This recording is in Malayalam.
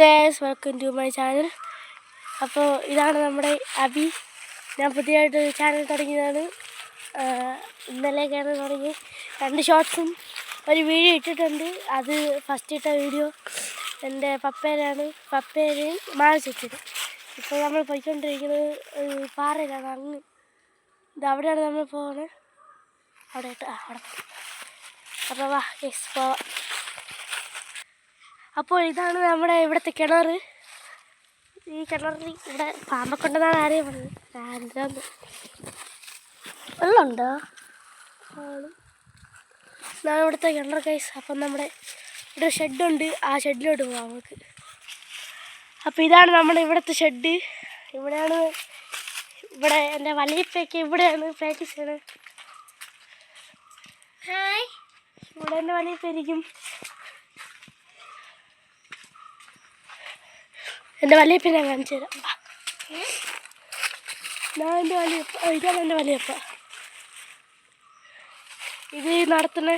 Guys, welcome to my channel. അപ്പോൾ ഇതാണ് നമ്മുടെ അബി. ഞാൻ പുതിയതായിട്ട് ചാനൽ തുടങ്ങിയതാണ്. ഇന്നലെയൊക്കെയാണ് തുടങ്ങി. 2 ഷോർട്സും ഒരു വീഡിയോ ഇട്ടിട്ടുണ്ട്. അത് ഫസ്റ്റ് ഇട്ട വീഡിയോ എൻ്റെ പപ്പേരെയും മാനസിച്ചത്. ഇപ്പോൾ നമ്മൾ പോയിക്കൊണ്ടിരിക്കുന്നത് പാറയിലാണ്. അങ്ങ് ഇത് അവിടെയാണ് നമ്മൾ പോകുന്നത്. അവിടെ അപ്പോൾ വാ ഗൈസ് പോവാം. അപ്പോൾ ഇതാണ് നമ്മുടെ ഇവിടുത്തെ കിണർ. ഈ കിണറിൽ ഇവിടെ പാമ്പൊക്കെ ഉണ്ടെന്നാണ് ആരെയും പറഞ്ഞത്. വെള്ളമുണ്ടോ? ഇതാണ് ഇവിടുത്തെ കിണർ ഗൈസ്. അപ്പം നമ്മുടെ ഇവിടെ ഷെഡുണ്ട്. ആ ഷെഡിലോട്ട് പോകാം നമുക്ക്. അപ്പോൾ ഇതാണ് നമ്മുടെ ഇവിടുത്തെ ഷെഡ്. ഇവിടെ എൻ്റെ വലിയപ്പൊക്കെ ഇവിടെയാണ് പ്രാക്ടീസ് ചെയ്യണത്. ഇവിടെ എൻ്റെ വലിയപ്പായിരിക്കും. എൻ്റെ വലിയപ്പ ഞാൻ കാണിച്ചു തരാം. ഇതാണ് എൻ്റെ വലിയപ്പ. ഇത് നടത്തുന്ന